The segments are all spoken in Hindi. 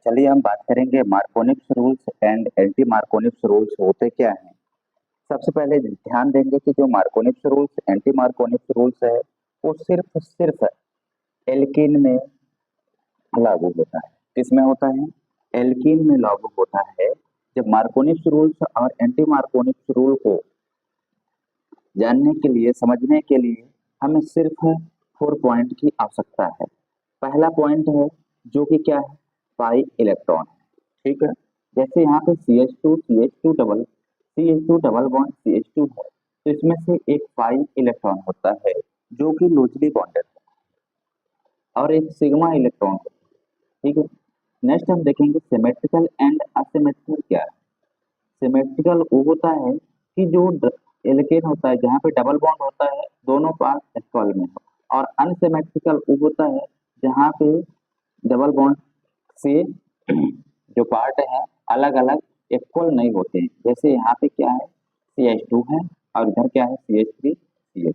चलिए हम बात करेंगे मार्कोनिक्स रूल्स एंड एंटी मार्कोनिक्स रूल्स होते क्या हैं। सबसे पहले ध्यान देंगे कि जो मार्कोनिक्स रूल्स एंटी मार्कोनिक्स रूल्स है वो सिर्फ एल्कीन में लागू होता है। किसमें होता है? एल्कीन में लागू होता है। जब मार्कोनिक्स रूल्स और एंटी मार्कोनिक्स रूल को जानने के लिए, समझने के लिए हमें सिर्फ 4 पॉइंट की आवश्यकता है। पहला पॉइंट है जो कि क्या है? Pi electron. ठीक है, जैसे यहाँ पे CH2 डबल बॉन्ड CH2 है, तो इसमें से एक पाई इलेक्ट्रॉन होता है जो कि लूजली बॉन्डेड है और एक सिग्मा इलेक्ट्रॉन है। ठीक है, नेक्स्ट हम देखेंगे सिमेट्रिकल एंड असिमेट्रिकल क्या है। सिमेट्रिकल वो होता है कि जो एल्केन होता है जहाँ पे डबल बॉन्ड होता है दोनों पास इक्वल में हो, और अनसिमेट्रिकल वो होता है जहाँ पे डबल बॉन्ड से जो पार्ट है अलग अलग इक्वल नहीं होते हैं। जैसे यहाँ पे क्या है? CH2 है और इधर क्या है? CH3 CH।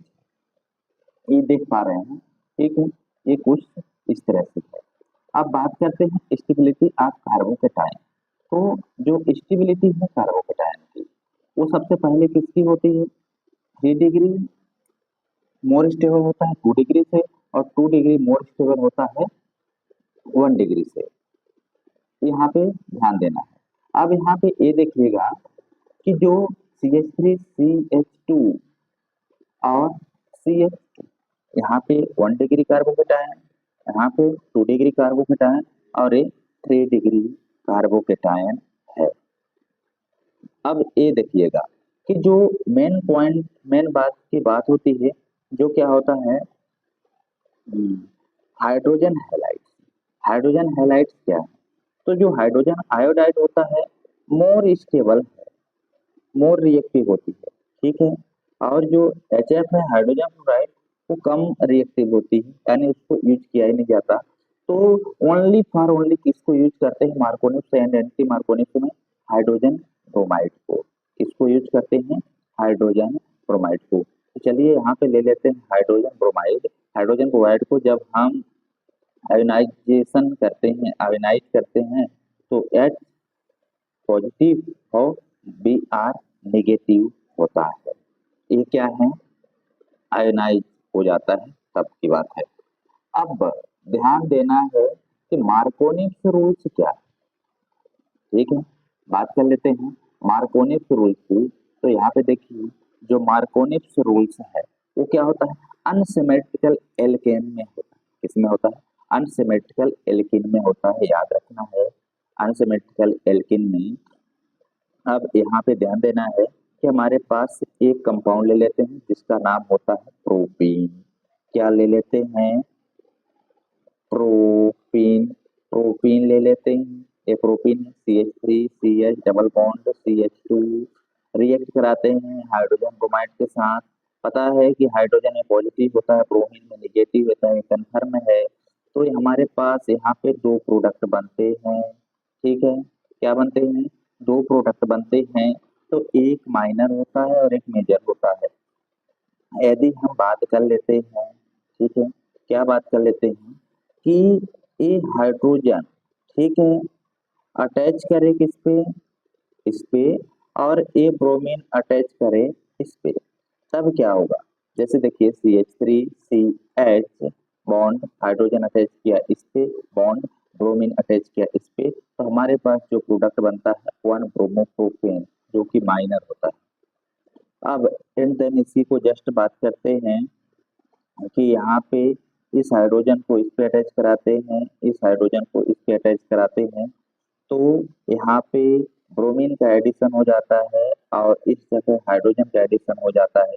ये देख पा रहे हैं? ठीक है, ये कुछ इस तरह से है। अब बात करते हैं स्टेबिलिटी ऑफ कार्बोकेटाइन। तो जो स्टेबिलिटी है कार्बोकेटाइन की, वो सबसे पहले किसकी होती है? 3 डिग्री मोर स्टेबल होता है 2 डिग्री से, और 2 डिग्री मोर स्टेबल होता है 1 डिग्री से। यहाँ पे ध्यान देना है। अब यहाँ पे ये देखिएगा कि जो CH3 CH2 और CH, यहाँ पे 1 डिग्री कार्बोकेटाइन, यहाँ पे 2 डिग्री कार्बोकेटाइन और एक 3 डिग्री कार्बोकेटाइन है। अब ये देखिएगा कि जो मेन पॉइंट, मेन बात की बात होती है, जो क्या होता है? Hydrogen halide. हाइड्रोजन हैलाइड क्या है? तो जो हाइड्रोजन आयोडाइड होता है मोर स्टेबल है, मोर रिएक्टिव होती है। ठीक है, और जो HF है हाइड्रोजन फ्लोराइड, वो कम रिएक्टिव होती है, यानी उसको यूज किया ही नहीं जाता। तो ओनली फॉर ओनली किसको यूज करते हैं मार्कोनिक्स एंड एंटी मार्कोनिक्स में? हाइड्रोजन ब्रोमाइड को। किसको यूज करते हैं? हाइड्रोजन ब्रोमाइड को। तो चलिए यहाँ पे ले लेते हैं हाइड्रोजन ब्रोमाइड। हाइड्रोजन ब्रोमाइड को जब हम आयोनाइजेशन करते हैं, आयोनाइज करते हैं, तो H पॉजिटिव और Br नेगेटिव होता है। ये क्या है? आयोनाइज हो जाता है, तब की बात है। अब ध्यान देना है कि मार्कोनिक्स रूल्स क्या है। ठीक है, बात कर लेते हैं मार्कोनिक्स रूल्स की। तो यहाँ पे देखिए जो मार्कोनिक्स रूल्स है वो क्या होता है? अनसिमेट्रिकल एल्केन में होता है। किसमें होता है? अनसिमेट्रिकल एल्केन में होता है, याद रखना है, अनसिमेट्रिकल एल्केन में। अब यहाँ पे ध्यान देना है कि हमारे पास एक कंपाउंड ले लेते हैं जिसका नाम होता है प्रोपीन। क्या ले लेते हैं? प्रोपीन। प्रोपीन ले लेते हैं। ये propene CH3 CH double bond CH2 react कराते हैं हाइड्रोजन ब्रोमाइड के साथ। पता है कि हाइड्रोजन में पॉजिटिव होता है, ब्रोमीन में निगेटिव होता है, कन्फर्म है। तो ये हमारे पास यहाँ पे 2 प्रोडक्ट बनते हैं। ठीक है, क्या बनते हैं? 2 प्रोडक्ट बनते हैं। तो एक माइनर होता है और एक मेजर होता है। यदि हम बात कर लेते हैं, ठीक है, क्या बात कर लेते हैं कि ये हाइड्रोजन, ठीक है, अटैच करे किस पे? इस पे, और ये ब्रोमीन अटैच करे इस पे, तब क्या होगा? जैसे देखिए CH3 CH bond hydrogen attach किया इस पे, बॉन्ड ब्रोमीन अटैच किया इस पे, तो हमारे पास जो प्रोडक्ट बनता है 1 ब्रोमोप्रोपेन, जो कि माइनर होता है। अब एंड देन इसी को जस्ट बात करते हैं कि यहाँ पे इस हाइड्रोजन को इस पे अटैच कराते हैं, इस हाइड्रोजन को इस पे अटैच कराते हैं, तो यहाँ पे ब्रोमीन का एडिशन हो जाता है और इस जगह हाइड्रोजन का एडिशन हो जाता है।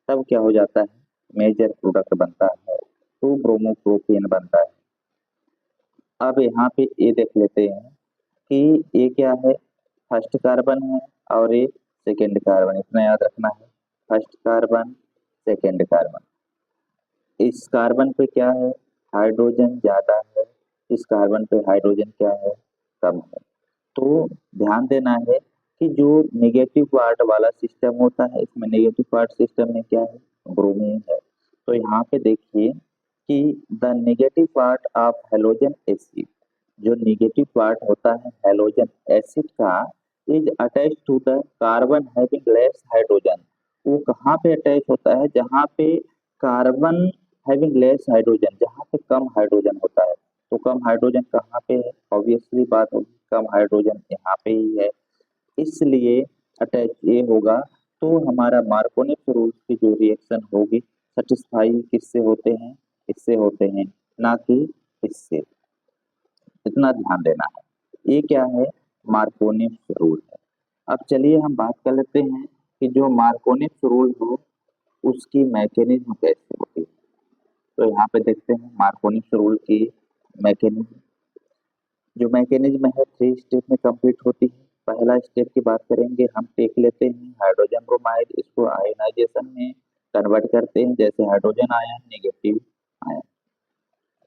तब क्या हो जाता है? मेजर प्रोडक्ट बनता है, 2 ब्रोमोप्रोपेन बनता है। अब यहाँ पे ये देख लेते हैं कि ये क्या है? फर्स्ट कार्बन है और ये सेकेंड कार्बन, इतना याद रखना है। First carbon, second carbon. इस कार्बन पे क्या है? हाइड्रोजन ज्यादा है, इस कार्बन पे हाइड्रोजन क्या है? कम है। तो ध्यान देना है कि जो नेगेटिव पार्ट वाला सिस्टम होता है, इसमें नेगेटिव पार्ट सिस्टम में क्या है? ब्रोमीन है। तो यहाँ पे देखिए कि the negative part of halogen acid, जो निगेटिव पार्ट होता है हैलोजन एसिड का is attach to the carbon having less hydrogen. वो कहाँ पे अटैच होता है? जहाँ पे कार्बन हैविंग लेस हाइड्रोजन, जहाँ पे कम हाइड्रोजन होता है। तो कम हाइड्रोजन कहाँ पे है? ऑब्वियसली बात होगी कम हाइड्रोजन यहाँ पे ही है, इसलिए अटैच ये होगा। तो हमारा मार्कोनिक रूल की जो रिएक्शन होगी सेटिस्फाई किससे होते हैं? इससे होते हैं, ना कि इससे। इतना ध्यान देना है। ये क्या है? मार्कोनिक रूल है। अब चलिए हम बात कर लेते हैं कि जो मार्कोनिक रूल हो उसकी मैकेनिज्म कैसे होती है। तो यहाँ पे देखते हैं मार्कोनिक रूल की मैकेनिज्म। जो मैकेनिज्म है 3 स्टेप में कंप्लीट होती है। पहला स्टेप की बात करेंगे, हम टेक लेते हैं हाइड्रोजन ब्रोमाइड, इसको आयनाइजेशन में कन्वर्ट करते हैं, जैसे हाइड्रोजन आयन नेगेटिव आयन।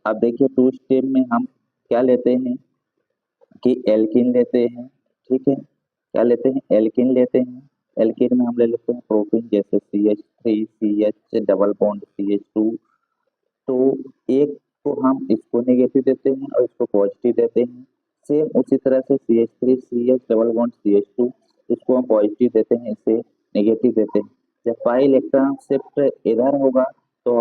अब देखिए 2 स्टेप में हम क्या लेते हैं कि एल्कीन लेते हैं। ठीक है, क्या लेते हैं? एल्कीन लेते हैं। एल्कीन में हम ले लेते हैं प्रोपीन, जैसे CH3 CH double bond CH2। तो एक को हम इसको नेगेटिव देते हैं और इसको पॉजिटिव देते हैं। सेम उसी तरह से CH3 CH double bond CH2, इसको हम पॉजिटिव देते हैं, इसे नेगेटिव देते हैं। जब पाई इलेक्ट्रॉन शिफ्ट इधर होगा तो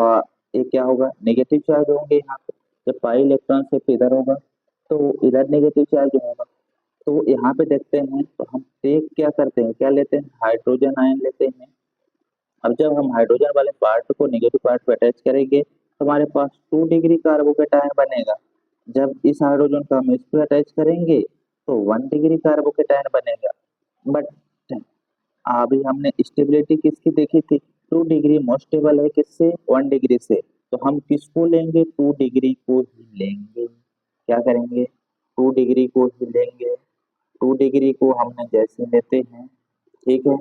ये क्या होगा? नेगेटिव चार्ज होंगे यहाँ पे। जब पाई इलेक्ट्रॉन शिफ्ट इधर होगा तो इधर नेगेटिव चार्ज होगा। तो यहाँ पे देखते हैं, तो हम टेक क्या करते हैं, क्या लेते हैं? हाइड्रोजन आयन लेते हैं। अब जब हम हाइड्रोजन वाले पार्ट को नेगेटिव पार्ट पे अटैच करेंगे तो हमारे पास 2 डिग्री कार्बोकेटायन बनेगा। जब इस हाइड्रोजन को हम इस पे अटैच करेंगे तो 1 डिग्री कार्बोकेटायन बनेगा। बट अभी हमने स्टेबिलिटी किसकी देखी थी? 2 डिग्री मोस्ट स्टेबल है किससे? 1 डिग्री से। तो हम किसको लेंगे? 2 डिग्री को ही लेंगे। क्या करेंगे? 2 डिग्री को ही लेंगे। 2 डिग्री को हमने जैसे लेते हैं, ठीक है,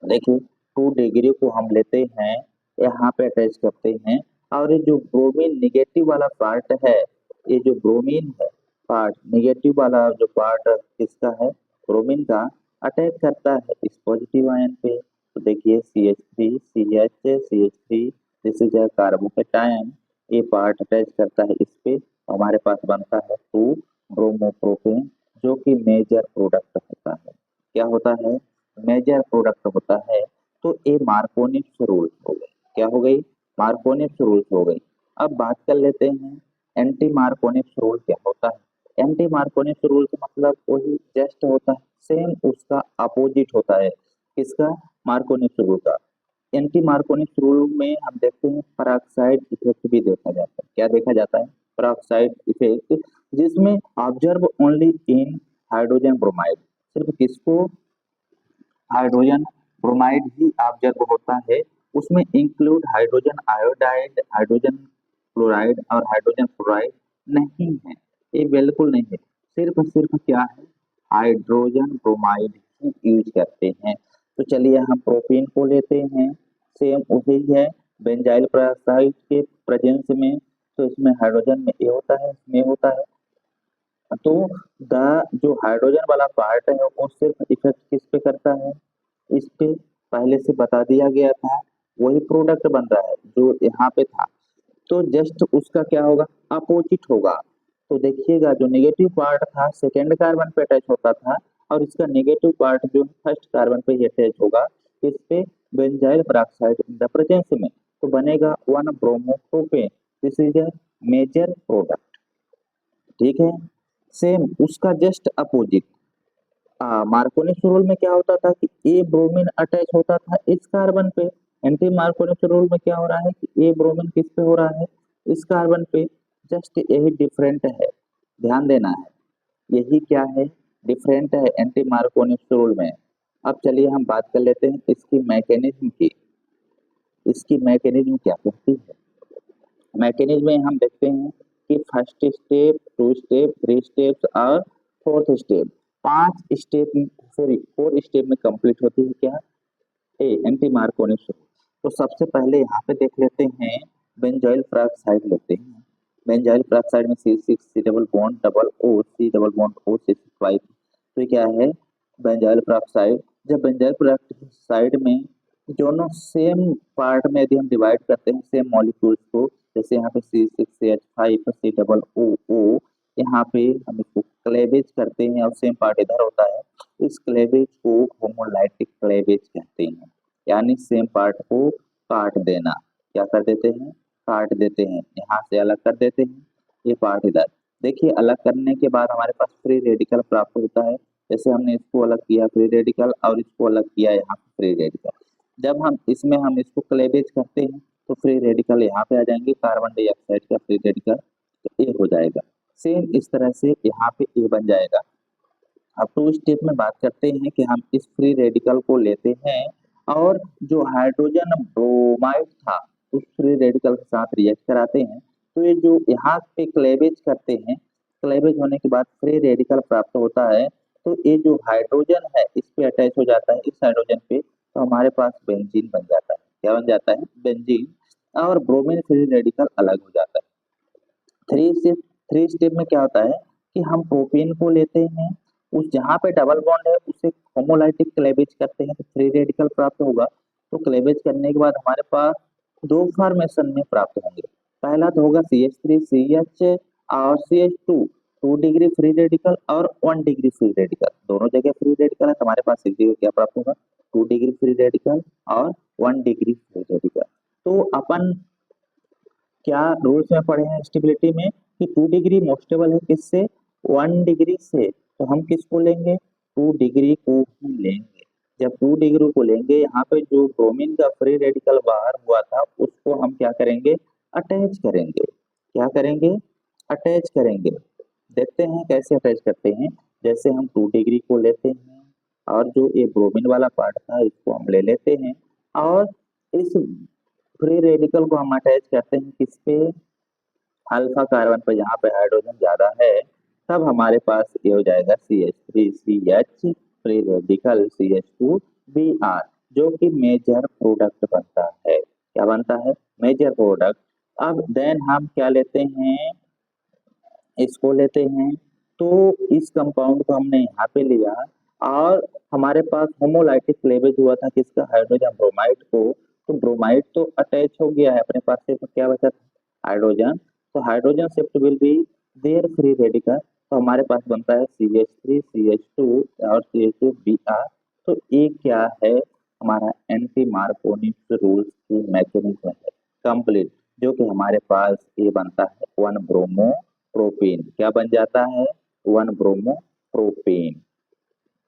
देखिए 2 डिग्री को हम लेते हैं, यहाँ पे अटैच करते हैं, और ये जो ब्रोमीन निगेटिव वाला पार्ट है, ये जो ब्रोमीन है पार्ट, निगेटिव वाला जो पार्ट किसका है? ब्रोमीन का, अटैच करता है इस पॉजिटिव आयन पे। तो देखिए CH3 CH CH3, this is a carbocation, ये पार्ट अटैच करता है इस पे, हमारे पास बनता है 2 ब्रोमोप्रोपेन, जो कि मेजर प्रोडक्ट होता है। क्या होता है? मेजर प्रोडक्ट होता है। तो ये मार्कोनिक रूल्स हो गई। क्या हो गई? मार्कोनिक रूल्स हो गई। अब बात कर लेते हैं एंटी मार्कोनिक रूल क्या होता है। एंटी मार्कोनिक रूल का मतलब वही जस्ट होता है, सेम उसका अपोजिट होता है। किसका? मार्कोनिक रूल का। एंटी मार्कोनिक रूल में हम देखते हैं पेरोक्साइड इफेक्ट भी देखा जाता है। क्या देखा जाता है? पेरोक्साइड इफेक्ट, जिसमें observe only in hydrogen bromide. सिर्फ किसको? हाइड्रोजन ब्रोमाइड ही ऑब्जर्व होता है। उसमें include hydrogen iodide, hydrogen chloride और हाइड्रोजन फ्लोराइड नहीं है। ये बिल्कुल नहीं है। सिर्फ सिर्फ क्या है? हाइड्रोजन ब्रोमाइड ही यूज करते हैं। तो चलिए हम प्रोपीन को लेते हैं, सेम वही है, बेंजाइल पेरोक्साइड के प्रेजेंस में। तो इसमें हाइड्रोजन में ए होता है, इसमें होता है। तो द जो हाइड्रोजन वाला पार्ट है वो सिर्फ इफेक्ट किस पे करता है? इस पे पहले से बता दिया गया था, वही प्रोडक्ट बन रहा है जो यहाँ पे था। तो जस्ट उसका क्या होगा? अपोजिट होगा। तो देखिएगा जो नेगेटिव पार्ट था सेकेंड कार्बन पे अटैच होता था, और इसका नेगेटिव पार्ट जो फर्स्ट कार्बन पे ही अटैच होगा, इस पे benzoyl peroxide in the presence में, तो बनेगा 1 bromopropane. This is a major product. ठीक है, सेम उसका जस्ट अपोजिट। मार्कोनिक रूल में क्या होता था कि ए ब्रोमीन अटैच होता था इस कार्बन पे। एंटी मार्कोनिक रूल में क्या हो रहा है कि ए ब्रोमीन किस पे हो रहा है? इस कार्बन पे। जस्ट यही डिफरेंट है, ध्यान देना है। यही क्या है? डिफरेंट है एंटी मार्कोनिक रूल में। अब चलिए हम बात कर लेते हैं इसकी मैकेनिज्म की। इसकी मैकेनिज्म क्या कहती है? मैकेनिज्म में हम देखते हैं कि फर्स्ट स्टेप, 2 स्टेप, 3 स्टेप्स और 4th step, 5 step, sorry 4 step में कंप्लीट होती है क्या? ए एंटी मार्कोनिक। तो सबसे पहले यहाँ पे देख लेते हैं, बेंजॉइल पेरोक्साइड लेते हैं। बेंजॉइल पेरोक्साइड में C6 C double bond double O C double bond O C5। तो ये क्या है? Benzoyl peroxide. जब बेंजॉइल पेरोक्साइड में दोनों सेम पार्ट में यदि हम डिवाइड करते हैं सेम मॉलिक्यूल्स को, जैसे यहाँ पे C6 CH5 C double O O, यहाँ पे हम इसको क्लेवेज करते हैं और सेम पार्ट इधर होता है। इस क्लेवेज को होमोलाइटिक क्लेवेज कहते हैं, यानी सेम पार्ट को काट देना। क्या कर देते हैं? काट देते हैं, यहाँ से अलग कर देते हैं, ये पार्ट इधर। देखिए अलग करने के बाद हमारे पास फ्री रेडिकल प्राप्त होता है। जैसे हमने इसको अलग किया फ्री रेडिकल और इसको अलग किया यहाँ फ्री रेडिकल। जब हम इसको क्लेवेज करते हैं तो फ्री रेडिकल यहाँ पे आ जाएंगे, कार्बन डाइऑक्साइड का फ्री रेडिकल तो ए हो जाएगा। सेम इस तरह से यहाँ पे ए बन जाएगा। अब टू स्टेप में बात करते हैं कि हम इस फ्री रेडिकल को लेते हैं और जो हाइड्रोजन ब्रोमाइड था उस फ्री रेडिकल के साथ रिएक्ट कराते हैं। तो ये जो यहाँ पे क्लेवेज करते हैं, क्लेवेज होने के बाद फ्री रेडिकल प्राप्त होता है। तो ये जो हाइड्रोजन है इस पे अटैच हो जाता है, इस हाइड्रोजन पे, तो हमारे पास बेंजीन बन जाता है। क्या बन जाता है? बेंजीन। और ब्रोमीन फ्री रेडिकल अलग हो जाता है। थ्री स्टेप में क्या होता है कि हम प्रोपेन को लेते हैं, उस जहाँ पे डबल बॉन्ड है उसे होमोलाइटिक क्लेवेज करते हैं तो फ्री रेडिकल प्राप्त होगा। तो क्लेवेज करने के बाद हमारे पास दो फॉर्मेशन में प्राप्त होंगे। पहला तो होगा CH3CH और CH2, 2 डिग्री फ्री रेडिकल और 1 डिग्री फ्री रेडिकल, दोनों जगह फ्री रेडिकल है तो हमारे पास एक जगह क्या प्राप्त होगा? 2 डिग्री फ्री रेडिकल और 1 डिग्री फ्री रेडिकल। तो अपन क्या रूल्स में पढ़े हैं स्टेबिलिटी में कि 2 डिग्री मोस्टेबल है किससे? 1 डिग्री से। तो हम किसको लेंगे? 2 डिग्री को ही लेंगे। जब 2 डिग्री को लेंगे, यहाँ पे जो ब्रोमीन का फ्री रेडिकल बाहर हुआ था उसको हम क्या करेंगे? अटैच करेंगे। क्या करेंगे? अटैच करेंगे। देखते हैं कैसे अटैच करते हैं। जैसे हम 2 डिग्री को लेते हैं और जो ये ब्रोमीन वाला पार्ट था इसको हम ले लेते हैं और इस फ्री रेडिकल को हम अटैच करते हैं किस पे? अल्फा कार्बन पर, जहाँ पे हाइड्रोजन ज्यादा है। तब हमारे पास ये हो जाएगा CH3CH फ्री रेडिकल CH2Br, जो कि मेजर प्रोडक्ट बनता है। क्या बनता है? Major product. अब देन हम क्या लेते हैं? इसको लेते हैं। तो इस कंपाउंड को हमने यहाँ पे लिया और हमारे पास होमोलाइटिक क्लेवेज हुआ था किसका? हाइड्रोजन ब्रोमाइड को। तो ब्रोमाइड तो अटैच हो गया है अपने पास से, तो क्या बचा? हाइड्रोजन। तो hydrogen shift will be there free radical. तो हमारे पास बनता है CH3CH2 और CH2Br। तो ये क्या है? हमारा एंटी मार्कोनिक रूल्स की मैकेनिज्म है कंप्लीट, जो कि हमारे पास ये बनता है 1 ब्रोमो प्रोपेन। क्या बन जाता है? 1 ब्रोमो प्रोपेन।